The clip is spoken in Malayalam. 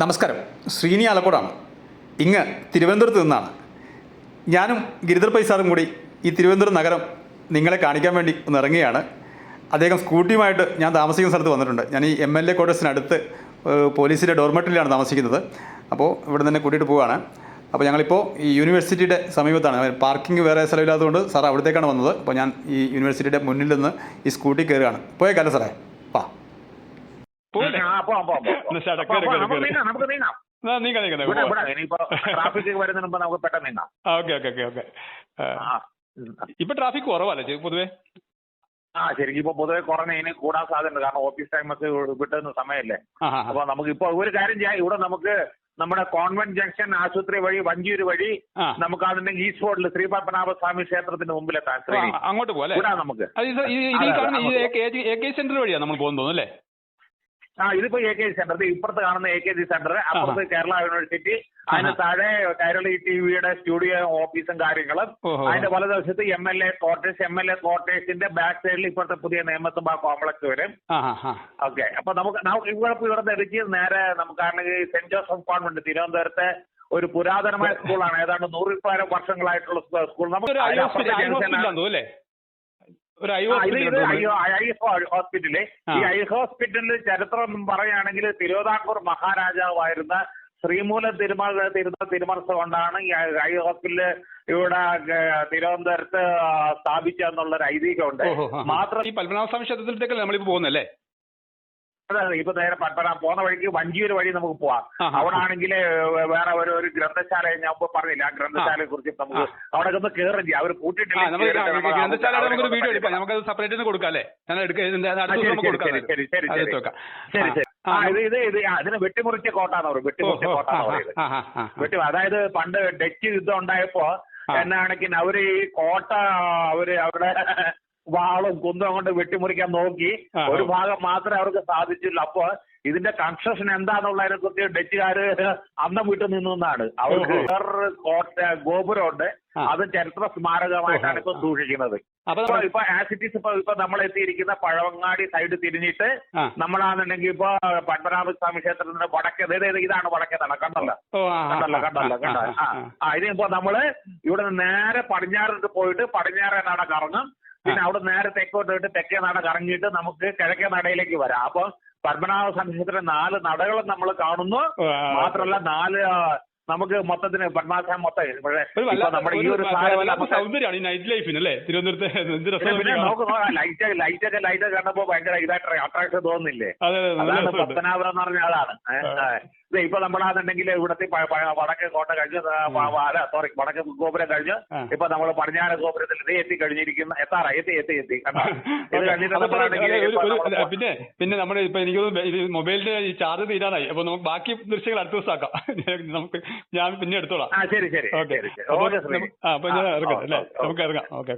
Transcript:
നമസ്കാരം, ശ്രീനി ആലക്കോടാണ്. ഇങ്ങ് തിരുവനന്തപുരത്ത് നിന്നാണ്. ഞാനും ഗിരിധർ പൈസാറും കൂടി ഈ തിരുവനന്തപുരം നഗരം നിങ്ങളെ കാണിക്കാൻ വേണ്ടി ഒന്ന് ഇറങ്ങുകയാണ്. അദ്ദേഹം സ്കൂട്ടിയുമായിട്ട് ഞാൻ താമസിക്കുന്ന സ്ഥലത്ത് വന്നിട്ടുണ്ട്. ഞാൻ ഈ MLA ക്വാർട്ടേഴ്സിനടുത്ത് പോലീസിൻ്റെ ഡോർമെട്രിയിലാണ് താമസിക്കുന്നത്. അപ്പോൾ ഇവിടെ തന്നെ കൂട്ടിയിട്ട് പോവുകയാണ്. അപ്പോൾ ഞങ്ങളിപ്പോൾ ഈ യൂണിവേഴ്സിറ്റിയുടെ സമീപത്താണ്. പാർക്കിംഗ് വേറെ സ്ഥലമില്ലാത്തതുകൊണ്ട് സാർ അവിടത്തേക്കാണ് വന്നത്. അപ്പോൾ ഞാൻ ഈ യൂണിവേഴ്സിറ്റിയുടെ മുന്നിൽ നിന്ന് ഈ സ്കൂട്ടി കയറുകയാണ്. പോയേക്കാലോ സാറേ? വാ. ഇപ്പൊ ട്രാഫിക് കുറവല്ലേ പൊതുവെ? ശരിക്കും ഇപ്പൊ പൊതുവെ കുറഞ്ഞ ഇനി കൂടാൻ സാധ്യതയുണ്ട്. കാരണം ഓഫീസ് ടൈം ഒക്കെ വിട്ടുന്ന സമയമല്ലേ. അപ്പൊ നമുക്ക് ഇപ്പൊ ഒരു കാര്യം ചെയ്യാം. ഇവിടെ നമുക്ക് നമ്മുടെ കോൺവെന്റ് ജംഗ്ഷൻ ആശുപത്രി വഴി വഞ്ചിയൂര് വഴി നമുക്ക് അതിന്റെ ഈസ്റ്റ് റോഡിൽ ശ്രീ പത്മനാഭ സ്വാമി ക്ഷേത്രത്തിന് മുമ്പിലെത്താൻ അങ്ങോട്ട് പോലെ നമുക്ക് സെന്റർ വഴിയാണ് നമ്മൾ പോകുന്നത് അല്ലേ? ഇതിപ്പോ AK സെന്റർ, ഇപ്പുറത്ത് കാണുന്ന AKG സെന്റർ, അപ്പുറത്ത് കേരള യൂണിവേഴ്സിറ്റി, അതിന് താഴെ കൈരളി TVയുടെ സ്റ്റുഡിയോ ഓഫീസും കാര്യങ്ങളും, അതിന്റെ വലതുവശത്ത് MLA ക്വാർട്ടേഴ്സിന്റെ ബാക്ക് സൈഡിൽ ഇപ്പോഴത്തെ പുതിയ നിയമസഭാ കോംപ്ലക്സ് വരും. ഓക്കെ, അപ്പൊ നമുക്ക് ഇവിടെ ഇടുക്കി നേരെ നമുക്കാണെങ്കിൽ സെന്റ് ജോസഫ് കോൺവെന്റ് തിരുവനന്തപുരത്തെ ഒരു പുരാതനമായ സ്കൂളാണ്. ഏതാണ്ട് 100 വർഷങ്ങളായിട്ടുള്ള സ്കൂൾ. നമുക്ക് ഹോസ്പിറ്റല്, ഈ ഐ ഹോസ്പിറ്റലിൽ ചരിത്രം പറയുകയാണെങ്കിൽ തിരുവിതാംകൂർ മഹാരാജാവായിരുന്ന ശ്രീമൂലം തിരുമനസ് കൊണ്ടാണ് ഈ ഐ ഹോസ്പിറ്റല് ഇവിടെ തിരുവനന്തപുരത്ത് സ്ഥാപിച്ചെന്നുള്ളൊരു ഐതിഹ്യമുണ്ട്. മാത്രം ഈ പത്മനാഭസ്വാമി ക്ഷേത്രത്തിലേക്കല്ലേ നമ്മളിപ്പോ പോകുന്നല്ലേ? അതെ, ഇപ്പൊ നേരെ പോകുന്ന വഴിക്ക് വഞ്ചിയൂര് വഴി നമുക്ക് പോവാം. അവിടെ ആണെങ്കിൽ വേറെ ഒരു ഗ്രന്ഥശാല, ഞാൻ ഇപ്പൊ പറഞ്ഞില്ല, ആ ഗ്രന്ഥശാലയെ കുറിച്ച് നമുക്ക് അവിടെ ഒന്ന് കയറും ചെയ്യാം. അവർ പൂട്ടിട്ടില്ല. അതിന് വെട്ടിമുറിച്ച കോട്ടാന്ന് പറയും. വെട്ടിമുറിച്ച കോട്ടാന്ന് പറയുന്നത്. അതായത് പണ്ട് ഡച്ച് യുദ്ധം ഉണ്ടായപ്പോ എന്നാണെങ്കിൽ അവര് ഈ കോട്ട അവിടെ വാളും കുന്തവും കൊണ്ട് വെട്ടിമുറിക്കാൻ നോക്കി. ഒരു ഭാഗം മാത്രമേ അവർക്ക് സാധിച്ചുള്ളൂ. അപ്പൊ ഇതിന്റെ കൺസ്ട്രക്ഷൻ എന്താന്നുള്ളതിനെ കുറിച്ച് ഡച്ചുകാര് അന്നം വിട്ടു നിന്നാണ്. അവർക്ക് വേറൊരു ഗോപുരമുണ്ട്. അത് ചരിത്ര സ്മാരകമായിട്ടാണ് ഇപ്പൊ സൂക്ഷിക്കുന്നത്. ഇപ്പൊ ആസിറ്റീസ് ഇപ്പൊ നമ്മൾ എത്തിയിരിക്കുന്ന പഴവങ്ങാടി സൈഡ് തിരിഞ്ഞിട്ട് നമ്മളാണെന്നുണ്ടെങ്കിൽ ഇപ്പൊ പത്മനാഭസ്വാമി ക്ഷേത്രത്തിന്റെ വടക്കേ, ഇതാണ് വടക്കേ നട. കണ്ടല്ലോ. ഇതിപ്പോ നമ്മള് ഇവിടെ നേരെ പടിഞ്ഞാറോട്ട് പോയിട്ട് പടിഞ്ഞാറേ നട കറങ്ങും. പിന്നെ അവിടെ നേരെ തെക്കോട്ട് പോയിട്ട് തെക്കേ നട കറങ്ങിയിട്ട് നമുക്ക് കിഴക്കേ നടയിലേക്ക് വരാം. അപ്പൊ പത്മനാഭസ്വാമി ക്ഷേത്രത്തിലെ 4 നടകളും നമ്മൾ കാണുന്നു. മാത്രമല്ല 4 നമുക്ക് മൊത്തത്തിന് പത്മനാഭസ്വാമി മൊത്തം നമ്മുടെ ഈ ഒരു ലൈറ്റ് കണ്ടപ്പോ ഭയങ്കര ഇതായിട്ട് അട്രാക്ഷൻ തോന്നുന്നില്ലേ? അതാണ് പത്മനാഭൻ എന്ന് പറഞ്ഞ ആളാണ്. ഇപ്പൊ നമ്മളാണെന്നുണ്ടെങ്കിൽ ഇവിടത്തെ വടക്കേ കോട്ട കഴിഞ്ഞ് വടക്കേ ഗോപുരം കഴിഞ്ഞ് ഇപ്പൊ നമ്മൾ പടിഞ്ഞാറ് ഗോപുരത്തിൽ ഇത് എത്തിക്കഴിഞ്ഞിരിക്കുന്ന എത്തി പിന്നെ നമ്മുടെ ഇപ്പൊ എനിക്ക് മൊബൈലിന്റെ ഈ ചാർജ് തീരാനായി. അപ്പൊ നമുക്ക് ബാക്കി ദൃശ്യങ്ങൾ അടുത്ത ദിവസം ആക്കാം. നമുക്ക് ഞാൻ പിന്നെ എടുത്തോളാം. ശരി. ഓക്കെ, അപ്പൊ ഞാൻ ഇറങ്ങാം അല്ലേ? നമുക്ക് ഇറങ്ങാം. ഓക്കെ.